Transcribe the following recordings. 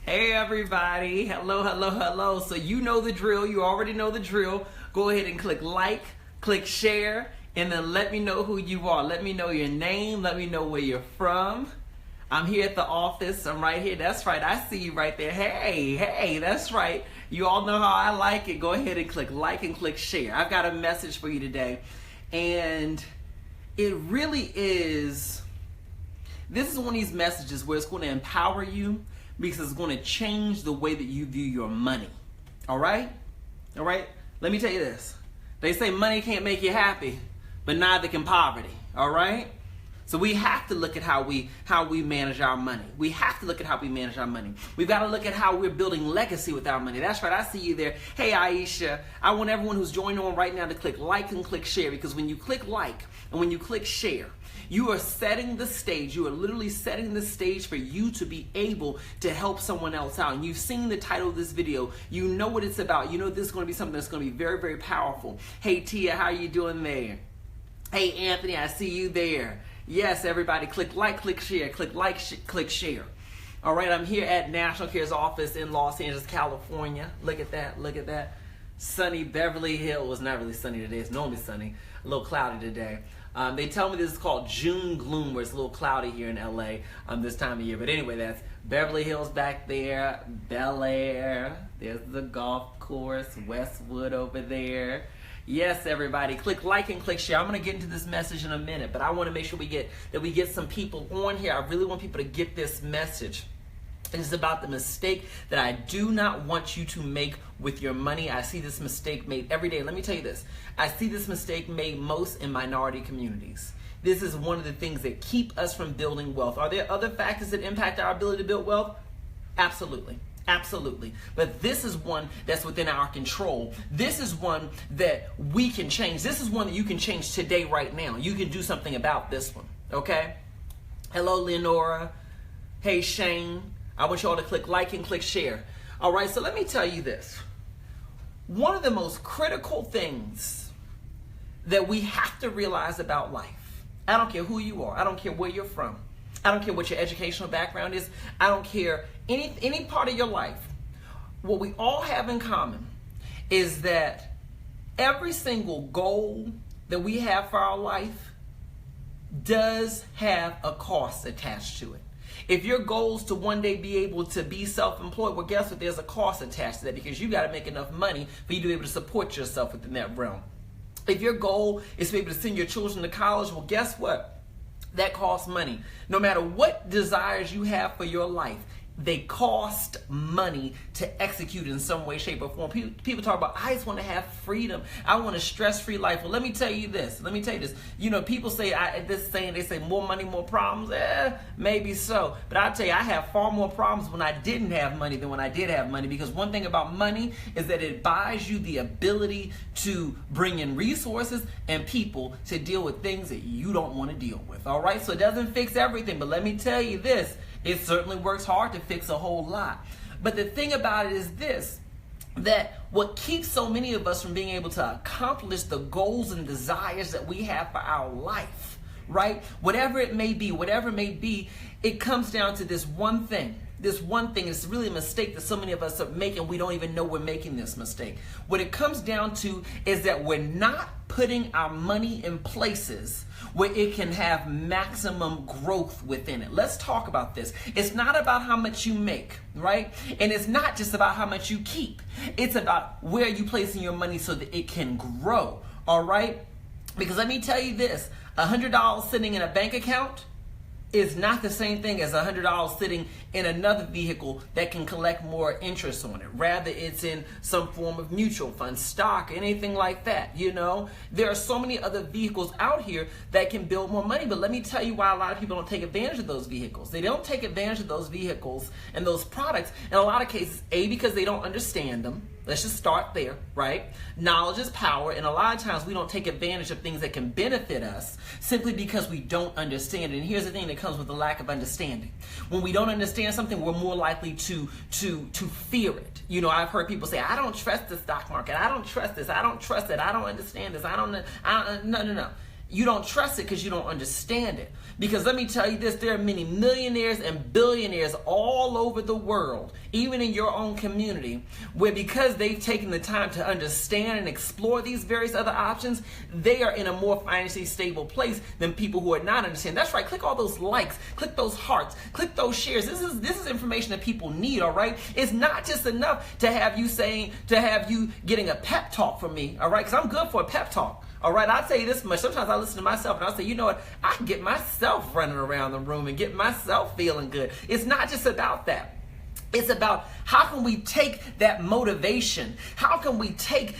Hey everybody, hello, hello, hello. So you know the drill, you already know the drill. Go ahead and click like, click share, and then let me know who you are. Let me know your name, let me know where you're from. I'm here at the office, I'm right here, that's right, I see you right there. Hey, that's right. You all know how I like it. Go ahead and click like and click share. I've got a message for you today, and it really is, this is one of these messages where it's going to empower you, because it's going to change the way that you view your money. All right? Let me tell you this. They say money can't make you happy, but neither can poverty. All right? So we have to look at how we manage our money. We have to look at how we manage our money. We've got to look at how we're building legacy with our money. That's right. I see you there. Hey, Aisha. I want everyone who's joining on right now to click like and click share, because when you click like and when you click share, you are setting the stage. You are literally setting the stage for you to be able to help someone else out. And you've seen the title of this video. You know what it's about. You know this is going to be something that's going to be very, very powerful. Hey, Tia, how are you doing there? Hey, Anthony, I see you there. Yes, everybody, click like, click share. Click like, click share. All right, I'm here at National Care's office in Los Angeles, California. Look at that. Look at that. Sunny Beverly Hills. Not really sunny today. It's normally sunny. A little cloudy today. They tell me this is called June gloom, where it's a little cloudy here in LA this time of year. But anyway, that's Beverly Hills back there, Bel Air. There's the golf course, Westwood over there. Yes, everybody, click like and click share. I'm going to get into this message in a minute, but I want to make sure we get some people on here. I really want people to get this message. It is about the mistake that I do not want you to make with your money. I see this mistake made every day. Let me tell you this. I see this mistake made most in minority communities. This is one of the things that keep us from building wealth. Are there other factors that impact our ability to build wealth? Absolutely. Absolutely. But this is one that's within our control. This is one that we can change. This is one that you can change today, right now. You can do something about this one. Okay? Hello, Leonora. Hey, Shane. I want you all to click like and click share. All right, so let me tell you this. One of the most critical things that we have to realize about life, I don't care who you are, I don't care where you're from, I don't care what your educational background is, I don't care any part of your life, what we all have in common is that every single goal that we have for our life does have a cost attached to it. If your goal is to one day be able to be self-employed, well, guess what? There's a cost attached to that, because you got to make enough money for you to be able to support yourself within that realm. If your goal is to be able to send your children to college, well, guess what? That costs money. No matter what desires you have for your life, they cost money to execute in some way, shape, or form. People talk about, I just want to have freedom. I want a stress-free life. Well, let me tell you this. You know, people say, they say more money, more problems. Maybe so. But I'll tell you, I have far more problems when I didn't have money than when I did have money, because one thing about money is that it buys you the ability to bring in resources and people to deal with things that you don't want to deal with. All right? So it doesn't fix everything, but let me tell you this. It certainly works hard to fix a whole lot. But the thing about it is this, that what keeps so many of us from being able to accomplish the goals and desires that we have for our life, right? Whatever it may be, it comes down to this one thing. This one thing is really a mistake that so many of us are making. We don't even know we're making this mistake. What it comes down to is that we're not putting our money in places where it can have maximum growth within it. Let's talk about this. It's not about how much you make, right? And it's not just about how much you keep. It's about where you placing your money so that it can grow, all right? Because let me tell you this, $100 sitting in a bank account is not the same thing as $100 sitting in another vehicle that can collect more interest on it. Rather, it's in some form of mutual fund, stock, anything like that. You know, there are so many other vehicles out here that can build more money. But let me tell you why a lot of people don't take advantage of those vehicles. They don't take advantage of those vehicles and those products in a lot of cases, A, because they don't understand them. Let's just start there, right? Knowledge is power, and a lot of times we don't take advantage of things that can benefit us simply because we don't understand it. And here's the thing that comes with the lack of understanding. When we don't understand something, we're more likely to fear it. You know, I've heard people say, I don't trust the stock market. I don't trust this. I don't trust it. I don't understand this. No. You don't trust it because you don't understand it. Because let me tell you this, there are many millionaires and billionaires all over the world, even in your own community, where because they've taken the time to understand and explore these various other options, they are in a more financially stable place than people who are not understanding. That's right. Click all those likes, click those hearts, click those shares. This is information that people need, all right? It's not just enough to have you getting a pep talk from me, all right? Because I'm good for a pep talk. All right, I'll tell you this much. Sometimes I listen to myself and I'll say, you know what? I can get myself running around the room and get myself feeling good. It's not just about that. It's about how can we take that motivation? How can we take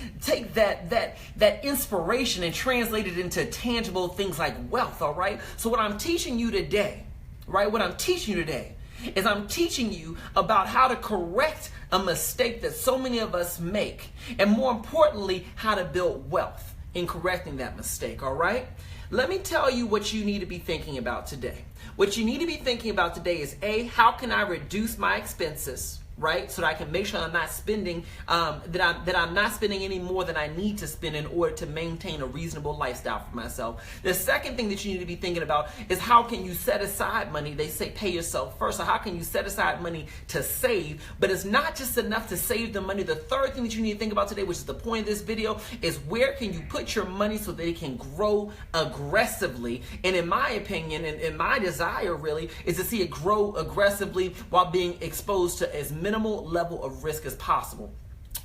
that inspiration and translate it into tangible things like wealth, all right? So what I'm teaching you today, right? What I'm teaching you today is I'm teaching you about how to correct a mistake that so many of us make, and more importantly, how to build wealth in correcting that mistake, all right? Let me tell you what you need to be thinking about today. What you need to be thinking about today is A, how can I reduce my expenses, right? So that I can make sure I'm not spending, that I'm not spending any more than I need to spend in order to maintain a reasonable lifestyle for myself. The second thing that you need to be thinking about is how can you set aside money? They say pay yourself first. So how can you set aside money to save? But it's not just enough to save the money. The third thing that you need to think about today, which is the point of this video, is where can you put your money so that it can grow aggressively? And in my opinion, and my desire really, is to see it grow aggressively while being exposed to as minimal level of risk as possible.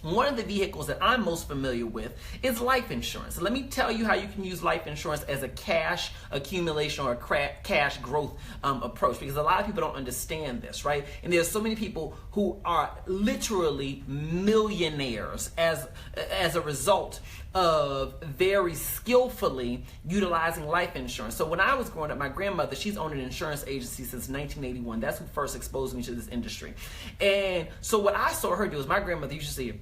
One of the vehicles that I'm most familiar with is life insurance. Let me tell you how you can use life insurance as a cash accumulation or a cash growth approach, because a lot of people don't understand this, right? And there's so many people who are literally millionaires as a result of very skillfully utilizing life insurance. So when I was growing up, my grandmother, she's owned an insurance agency since 1981. That's who first exposed me to this industry. And so what I saw her do is, my grandmother used to say,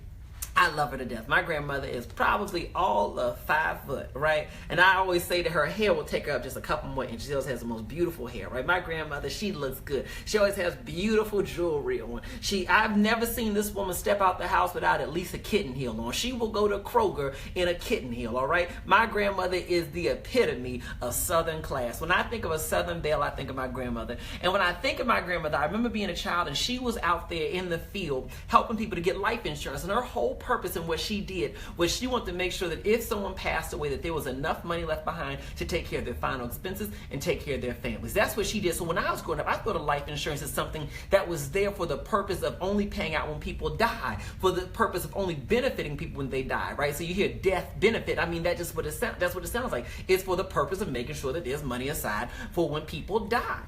I love her to death. My grandmother is probably all of 5 foot, right? And I always say that her hair will take her up just a couple more inches. She always has the most beautiful hair, right? My grandmother, she looks good. She always has beautiful jewelry on. I've never seen this woman step out the house without at least a kitten heel on. She will go to Kroger in a kitten heel, all right? My grandmother is the epitome of Southern class. When I think of a Southern belle, I think of my grandmother. And when I think of my grandmother, I remember being a child and she was out there in the field helping people to get life insurance. And her whole purpose in what she did was she wanted to make sure that if someone passed away, that there was enough money left behind to take care of their final expenses and take care of their families. That's what she did. So when I was growing up, I thought of life insurance as something that was there for the purpose of only paying out when people die, for the purpose of only benefiting people when they die, right? So you hear death benefit. I mean, that's what it sounds like. It's for the purpose of making sure that there's money aside for when people die.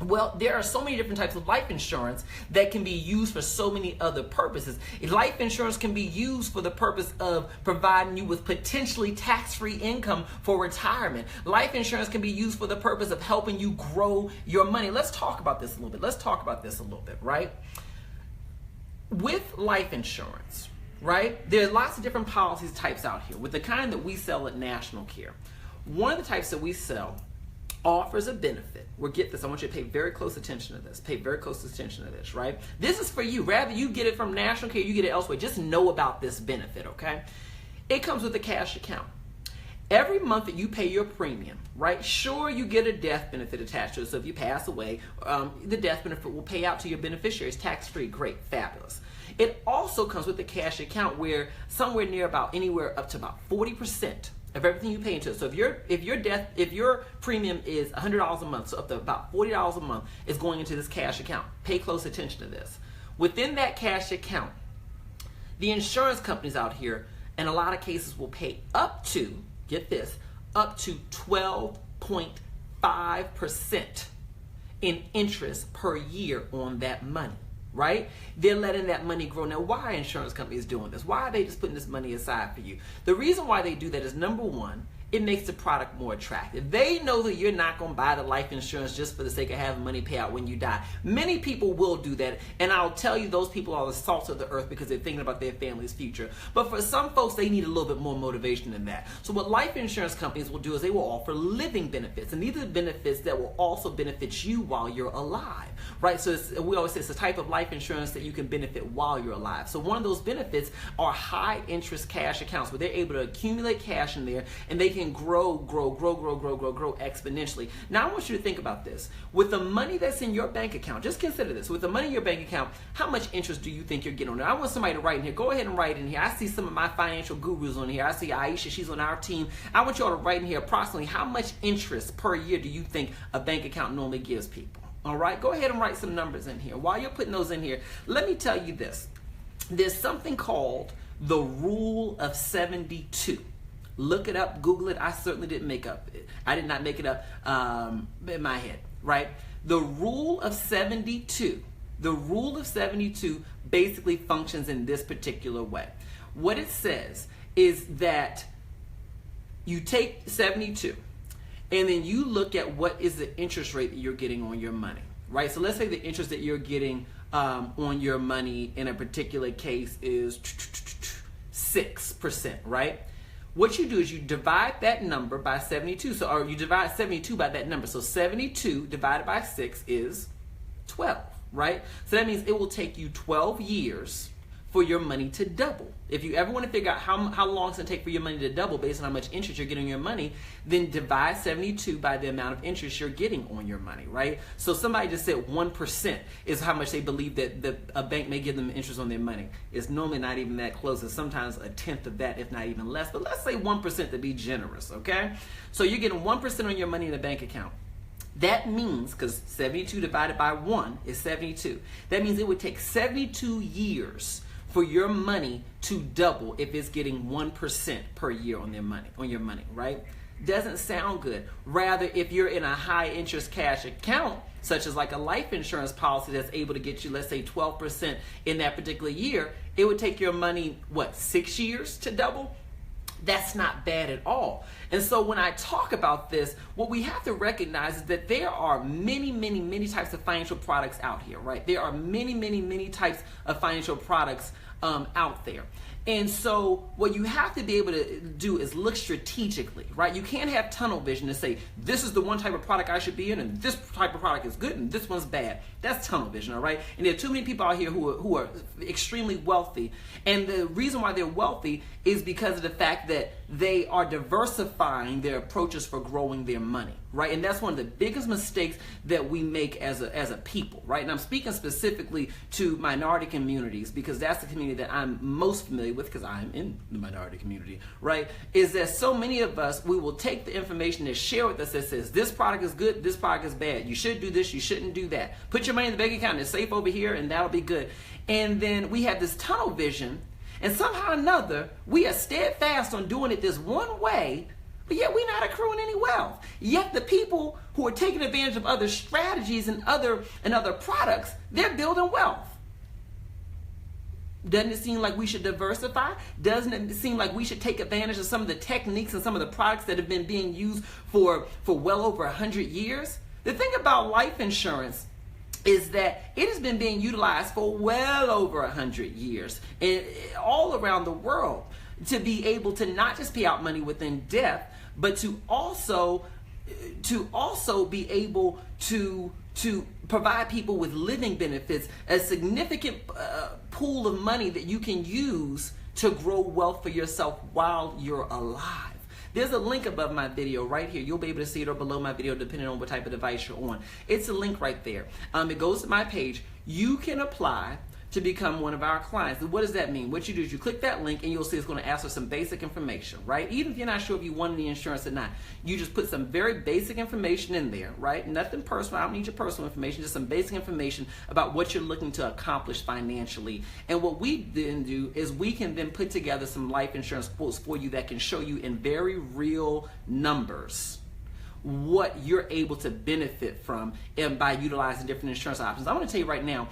Well, there are so many different types of life insurance that can be used for so many other purposes. Life insurance can be used for the purpose of providing you with potentially tax-free income for retirement. Life insurance can be used for the purpose of helping you grow your money. Let's talk about this a little bit. Right? With life insurance, right, there's lots of different policies types out here. With the kind that we sell at National Care, one of the types that we sell offers a benefit. Well, get this. I want you to pay very close attention to this. Pay very close attention to this, right? This is for you. Rather you get it from National Care, you get it elsewhere. Just know about this benefit, okay? It comes with a cash account. Every month that you pay your premium, right? Sure, you get a death benefit attached to it. So if you pass away, the death benefit will pay out to your beneficiaries tax-free. Great, fabulous. It also comes with a cash account where somewhere near about anywhere up to about 40% of everything you pay into it. So if your premium is $100 a month, so up to about $40 a month is going into this cash account. Pay close attention to this. Within that cash account, the insurance companies out here, in a lot of cases, will pay up to, get this, up to 12.5% in interest per year on that money. Right? They're letting that money grow. Now, why are insurance companies doing this? Why are they just putting this money aside for you? The reason why they do that is, number one, it makes the product more attractive. They know that you're not going to buy the life insurance just for the sake of having money pay out when you die. Many people will do that, and I'll tell you, those people are the salt of the earth because they're thinking about their family's future. But for some folks, they need a little bit more motivation than that. So what life insurance companies will do is they will offer living benefits, and these are the benefits that will also benefit you while you're alive, right? So we always say it's a type of life insurance that you can benefit while you're alive. So one of those benefits are high interest cash accounts where they're able to accumulate cash in there, and they can can grow exponentially. Now I want you to think about this. With the money that's in your bank account, just consider this. With the money in your bank account, how much interest do you think you're getting on it? I want somebody to write in here. Go ahead and write in here. I see some of my financial gurus on here. I see Aisha, she's on our team. I want you all to write in here approximately how much interest per year do you think a bank account normally gives people? All right, go ahead and write some numbers in here. While you're putting those in here, let me tell you this. There's something called the rule of 72. Look it up, Google it. I certainly didn't make up it. I did not make it up in my head, right? The rule of 72. The rule of 72 basically functions in this particular way. What it says is that you take 72 and then you look at what is the interest rate that you're getting on your money, right? So let's say the interest that you're getting on your money in a particular case is 6%, right? What you do is you divide that number by 72. So, or you divide 72 by that number. So 72 divided by 6 is 12, right? So that means it will take you 12 years for your money to double. If you ever want to figure out how long it's going to take for your money to double based on how much interest you're getting on your money, then divide 72 by the amount of interest you're getting on your money, right? So somebody just said 1% is how much they believe that a bank may give them interest on their money. It's normally not even that close. It's sometimes a tenth of that, if not even less. But let's say 1% to be generous, okay? So you're getting 1% on your money in a bank account. That means, because 72 divided by 1 is 72, that means it would take 72 years for your money to double if it's getting 1% per year on your money, right? Doesn't sound good. Rather, if you're in a high interest cash account, such as like a life insurance policy that's able to get you, let's say 12% in that particular year, it would take your money, 6 years to double? That's not bad at all. And so when I talk about this, what we have to recognize is that there are many types of financial products out here, right? There are many types of financial products out there. And so what you have to be able to do is look strategically, right? You can't have tunnel vision and say, this is the one type of product I should be in, and this type of product is good, and this one's bad. That's tunnel vision, all right? And there are too many people out here who are extremely wealthy. And the reason why they're wealthy is because of the fact that they are diversifying their approaches for growing their money, right? And that's one of the biggest mistakes that we make as a people, right? And I'm speaking specifically to minority communities because that's the community that I'm most familiar with because I'm in the minority community, right? Is that so many of us, we will take the information and share with us that says this product is good, this product is bad. You should do this, you shouldn't do that. Put your money in the bank account, it's safe over here and that'll be good. And then we have this tunnel vision and somehow or another, we are steadfast on doing it this one way, but yet we're not accruing any wealth. Yet the people who are taking advantage of other strategies and other products, they're building wealth. Doesn't it seem like we should diversify? Doesn't it seem like we should take advantage of some of the techniques and some of the products that have been being used for well over 100 years? The thing about life insurance is that it has been being utilized for well over 100 years and all around the world to be able to not just pay out money within death, but to also be able to provide people with living benefits, a significant pool of money that you can use to grow wealth for yourself while you're alive. There's a link above my video right here. You'll be able to see it or below my video depending on what type of device you're on. It's a link right there. It goes to my page. You can apply to become one of our clients. And what does that mean? What you do is you click that link and you'll see it's going to ask for some basic information, right? Even if you're not sure if you want the insurance or not, you just put some very basic information in there, right? Nothing personal. I don't need your personal information, just some basic information about what you're looking to accomplish financially. And what we then do is we can then put together some life insurance quotes for you that can show you in very real numbers what you're able to benefit from and by utilizing different insurance options. I want to tell you right now,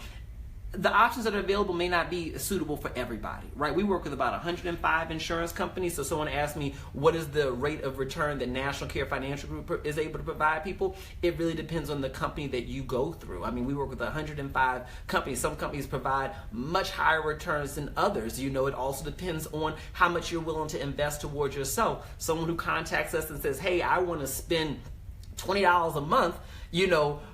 the options that are available may not be suitable for everybody, right? We work with about 105 insurance companies. So someone asked me, what is the rate of return that National Care Financial Group is able to provide people? It really depends on the company that you go through. I mean, we work with 105 companies. Some companies provide much higher returns than others. You know, it also depends on how much you're willing to invest towards yourself. Someone who contacts us and says, hey, I want to spend $20 a month,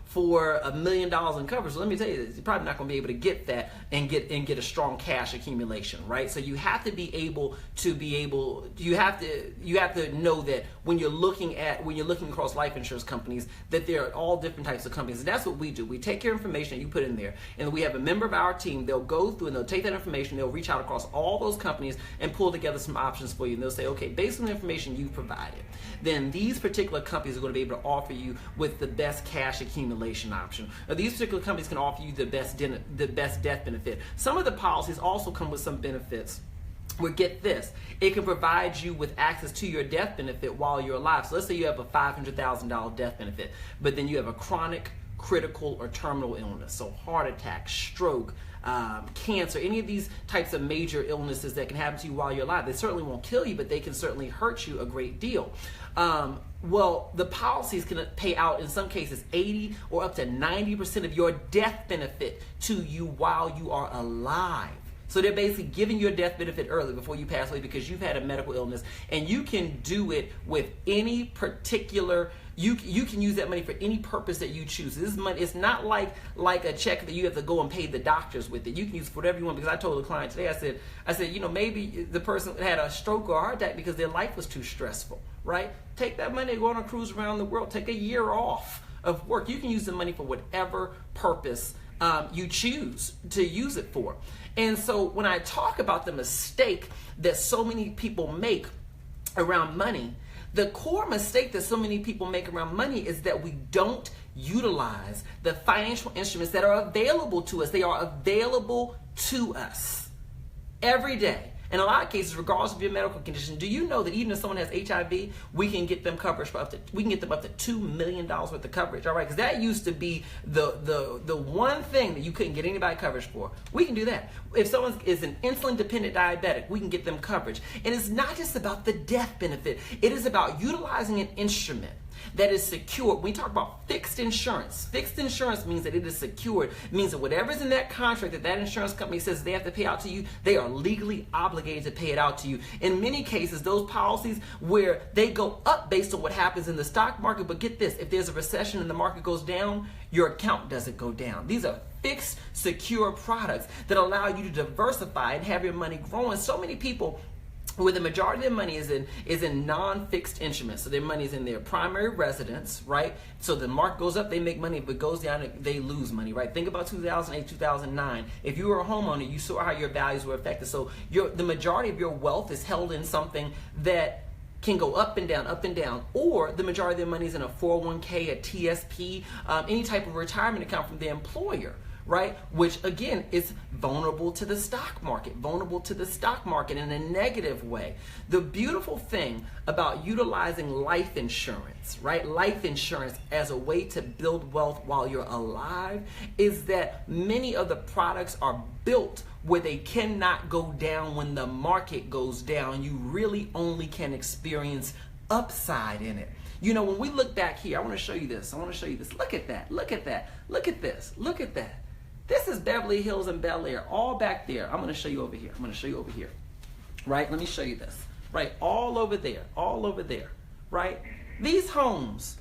for $1 million in coverage. So let me tell you this, you're probably not going to be able to get that and get a strong cash accumulation, right? So you have to be able to you have to know that when you're looking across life insurance companies, that there are all different types of companies. And that's what we do. We take your information that you put in there, and we have a member of our team. They'll go through and they'll take that information, they'll reach out across all those companies and pull together some options for you. And they'll say, okay, based on the information you provided, then these particular companies are going to be able to offer you with the best cash accumulation option. Or these particular companies can offer you the best death benefit. Some of the policies also come with some benefits. Well, get this, it can provide you with access to your death benefit while you're alive. So let's say you have a $500,000 death benefit, but then you have a chronic, critical, or terminal illness. So heart attack, stroke, cancer, any of these types of major illnesses that can happen to you while you're alive. They certainly won't kill you, but they can certainly hurt you a great deal. Well, the policies can pay out in some cases 80 or up to 90% of your death benefit to you while you are alive. So they're basically giving your death benefit early before you pass away because you've had a medical illness, and you can do it with any particular, you can use that money for any purpose that you choose. This money, it's not like a check that you have to go and pay the doctors with it. You can use it for whatever you want, because I told the client today, I said, you know, maybe the person had a stroke or a heart attack because their life was too stressful, right? Take that money, go on a cruise around the world, take a year off of work. You can use the money for whatever purpose you choose to use it for. And so when I talk about the mistake that so many people make around money, the core mistake that so many people make around money is that we don't utilize the financial instruments that are available to us. They are available to us every day. In a lot of cases, regardless of your medical condition, do you know that even if someone has HIV, we can get them coverage for up to $2 million worth of coverage, all right? Because that used to be the one thing that you couldn't get anybody coverage for. We can do that. If someone is an insulin-dependent diabetic, we can get them coverage. And it's not just about the death benefit. It is about utilizing an instrument that is secured. When we talk about fixed insurance means that it is secured. It means that whatever's in that contract that insurance company says they have to pay out to you, they are legally obligated to pay it out to you. In many cases, those policies where they go up based on what happens in the stock market, but get this, if there's a recession and the market goes down, your account doesn't go down. These are fixed, secure products that allow you to diversify and have your money grow. And so many people, where the majority of their money is in non-fixed instruments. So their money is in their primary residence, right? So the market goes up, they make money. If it goes down, they lose money, right? Think about 2008, 2009. If you were a homeowner, you saw how your values were affected. So the majority of your wealth is held in something that can go up and down, or the majority of their money is in a 401k, a TSP, any type of retirement account from their employer, right? Which again is vulnerable to the stock market in a negative way. The beautiful thing about utilizing life insurance, right? Life insurance as a way to build wealth while you're alive is that many of the products are built where they cannot go down when the market goes down. You really only can experience upside in it. You know, when we look back here, I want to show you this. Look at that. Look at that. Look at this. Look at that. This is Beverly Hills and Bel Air, all back there. I'm going to show you over here. Right? Let me show you this. Right? All over there. Right? These homes,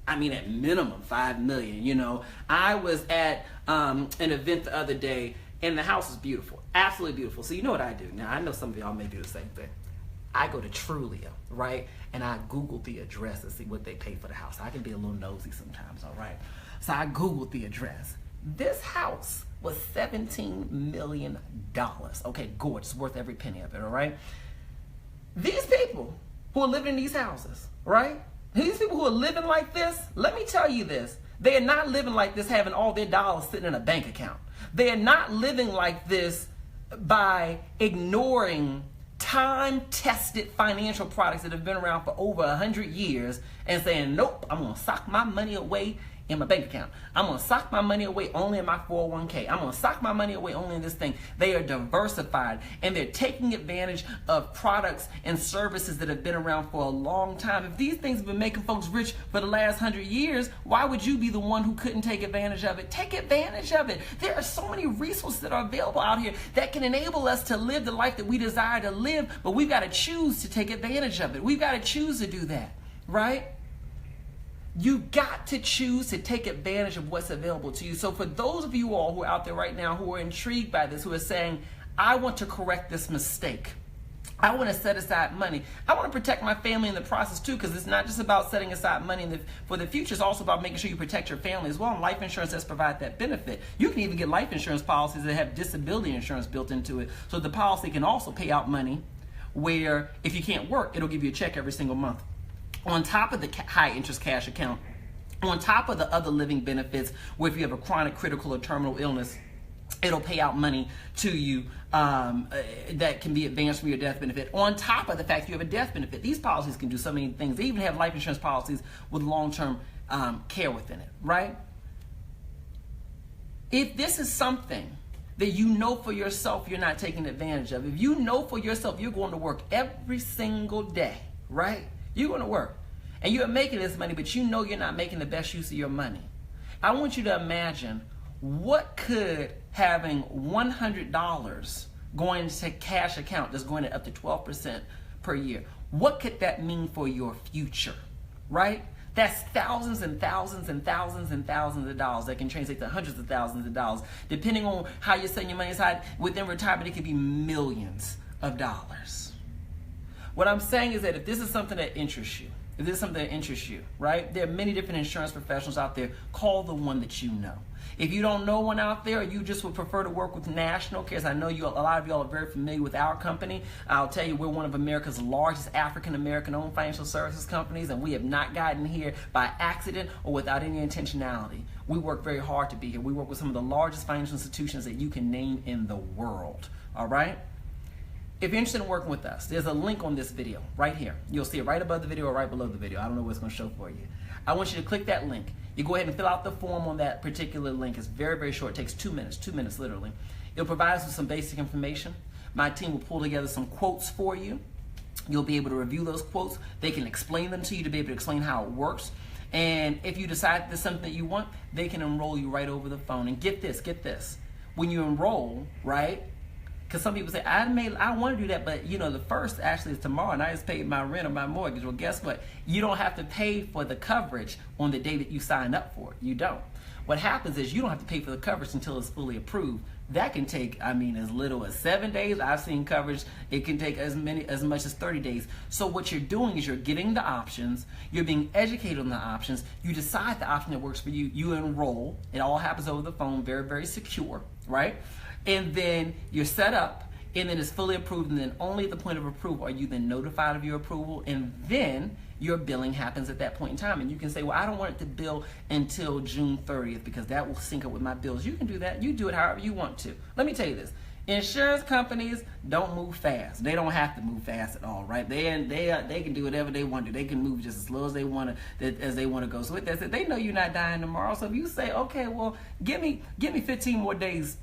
I mean, at minimum $5 million. You know, I was at an event the other day, and the house is beautiful, absolutely beautiful. So you know what I do? Now, I know some of y'all may do the same thing. I go to Trulia, right? And I Google the address to see what they pay for the house. I can be a little nosy sometimes, all right? So I Googled the address. This house was $17 million. Okay, gorgeous, worth every penny of it, all right? These people who are living in these houses, right? These people who are living like this, let me tell you this. They are not living like this having all their dollars sitting in a bank account. They are not living like this by ignoring time-tested financial products that have been around for over 100 years and saying, nope, I'm going to sock my money away in my bank account. I'm going to sock my money away only in my 401k. I'm going to sock my money away only in this thing. They are diversified, and they're taking advantage of products and services that have been around for a long time. If these things have been making folks rich for the last 100 years, why would you be the one who couldn't take advantage of it? Take advantage of it. There are so many resources that are available out here that can enable us to live the life that we desire to live, but we've got to choose to take advantage of it. We've got to choose to do that, right? You got to choose to take advantage of what's available to you. So for those of you all who are out there right now who are intrigued by this, who are saying, I want to correct this mistake, I want to set aside money, I want to protect my family in the process too, because it's not just about setting aside money for the future, it's also about making sure you protect your family as well. And life insurance does provide that benefit. You can even get life insurance policies that have disability insurance built into it, so the policy can also pay out money where if you can't work, it'll give you a check every single month. On top of the high interest cash account, on top of the other living benefits, where if you have a chronic, critical, or terminal illness, it'll pay out money to you that can be advanced from your death benefit. On top of the fact you have a death benefit, these policies can do so many things. They even have life insurance policies with long-term care within it, right? If this is something that you know for yourself you're not taking advantage of, if you know for yourself you're going to work every single day, right? You're going to work and you're making this money, but you know you're not making the best use of your money. I want you to imagine, what could having $100 going to cash account that's going to up to 12% per year, what could that mean for your future, right? That's thousands and thousands and thousands and thousands of dollars that can translate to hundreds of thousands of dollars. Depending on how you're setting your money aside, within retirement, it could be millions of dollars. What I'm saying is that if this is something that interests you, if this is something that interests you, right? There are many different insurance professionals out there. Call the one that you know. If you don't know one out there, or you just would prefer to work with national carriers, I know a lot of y'all are very familiar with our company. I'll tell you, we're one of America's largest African-American owned financial services companies, and we have not gotten here by accident or without any intentionality. We work very hard to be here. We work with some of the largest financial institutions that you can name in the world, all right? If you're interested in working with us, there's a link on this video right here. You'll see it right above the video or right below the video. I don't know what it's going to show for you. I want you to click that link. You go ahead and fill out the form on that particular link. It's very, very short. It takes 2 minutes literally. It'll provide us with some basic information. My team will pull together some quotes for you. You'll be able to review those quotes. They can explain them to you to be able to explain how it works. And if you decide there's something that you want, they can enroll you right over the phone. And get this. When you enroll, right? Because some people say, I want to do that, but the first actually is tomorrow and I just paid my rent or my mortgage. Well, guess what? You don't have to pay for the coverage on the day that you sign up for it. You don't. What happens is you don't have to pay for the coverage until it's fully approved. That can take, as little as 7 days. I've seen coverage, it can take as much as 30 days. So what you're doing is you're getting the options, you're being educated on the options, you decide the option that works for you, you enroll. It all happens over the phone, very, very secure, right? And then you're set up, and then it's fully approved, and then only at the point of approval are you then notified of your approval, and then your billing happens at that point in time. And you can say, well, I don't want it to bill until June 30th because that will sync up with my bills. You can do that. You do it however you want to. Let me tell you this. Insurance companies don't move fast. They don't have to move fast at all, right? They can do whatever they want to. They can move just as slow as they want to go. So with that said, they know you're not dying tomorrow. So if you say, okay, well, give me 15 more days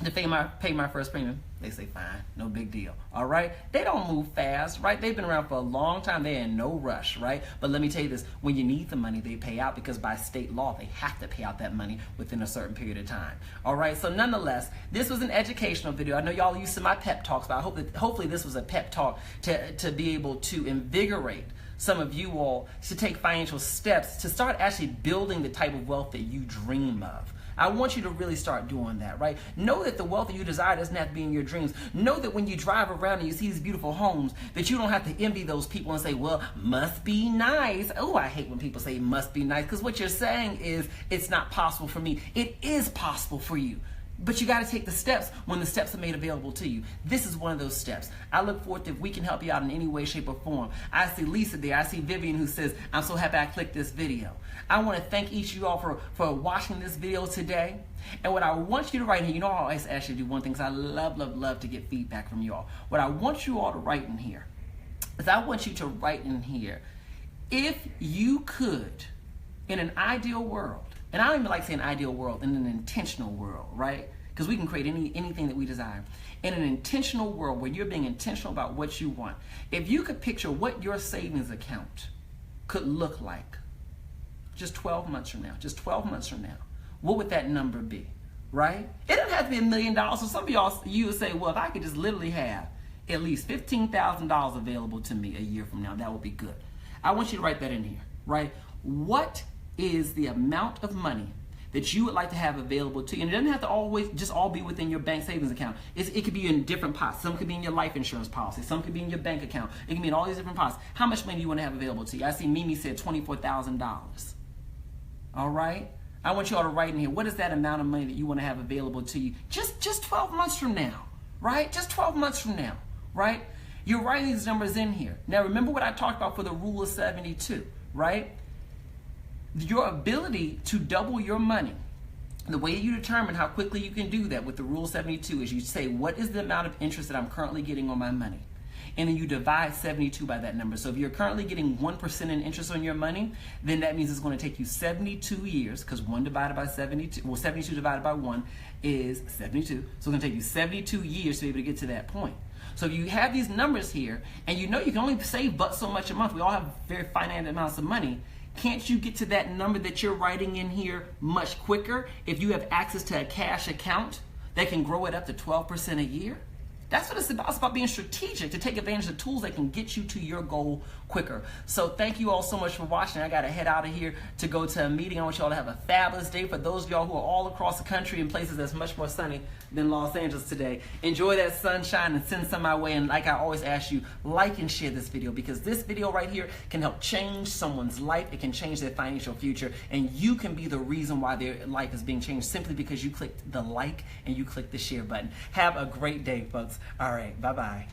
to pay my first premium, they say fine, no big deal. All right, they don't move fast, right? They've been around for a long time. They're in no rush, right? But let me tell you this: when you need the money, they pay out because by state law they have to pay out that money within a certain period of time. All right, so nonetheless, this was an educational video. I know y'all are used to my pep talks, but I hope that hopefully this was a pep talk to be able to invigorate some of you all to take financial steps to start actually building the type of wealth that you dream of. I want you to really start doing that, right? Know that the wealth that you desire doesn't have to be in your dreams. Know that when you drive around and you see these beautiful homes, that you don't have to envy those people and say, well, must be nice. Oh, I hate when people say must be nice, because what you're saying is it's not possible for me. It is possible for you. But you got to take the steps when the steps are made available to you. This is one of those steps. I look forward to if we can help you out in any way, shape, or form. I see Lisa there. I see Vivian who says, I'm so happy I clicked this video. I want to thank each of you all for watching this video today. And what I want you to write here, I always ask you to do one thing, because I love to get feedback from you all. What I want you all to write in here is I want you to write in here, if you could, in an ideal world, and I don't even like saying ideal world, in an intentional world, right? Because we can create anything that we desire. In an intentional world where you're being intentional about what you want, if you could picture what your savings account could look like just 12 months from now, what would that number be, right? It doesn't have to be $1 million. So some of y'all, you would say, well, if I could just literally have at least $15,000 available to me a year from now, that would be good. I want you to write that in here, right? What is the amount of money that you would like to have available to you. And it doesn't have to always just all be within your bank savings account. It could be in different pots. Some could be in your life insurance policy. Some could be in your bank account. It can be in all these different pots. How much money do you want to have available to you? I see Mimi said $24,000. All right? I want you all to write in here, what is that amount of money that you want to have available to you just 12 months from now, right? Just 12 months from now, right? You're writing these numbers in here. Now, remember what I talked about for the rule of 72, right? Your ability to double your money, the way you determine how quickly you can do that with the rule 72 is you say, what is the amount of interest that I'm currently getting on my money? And then you divide 72 by that number. So if you're currently getting 1% in interest on your money, then that means it's going to take you 72 years, because 1 divided by 72, well, 72 divided by 1 is 72. So it's going to take you 72 years to be able to get to that point. So you have these numbers here, and you know you can only save but so much a month. We all have very finite amounts of money. Can't you get to that number that you're writing in here much quicker if you have access to a cash account that can grow it up to 12% a year? That's what it's about. It's about being strategic to take advantage of tools that can get you to your goal quicker. So thank you all so much for watching. I got to head out of here to go to a meeting. I want you all to have a fabulous day. For those of y'all who are all across the country in places that's much more sunny than Los Angeles today, enjoy that sunshine and send some my way. And like I always ask you, like and share this video, because this video right here can help change someone's life. It can change their financial future. And you can be the reason why their life is being changed simply because you clicked the like and you clicked the share button. Have a great day, folks. All right, bye-bye.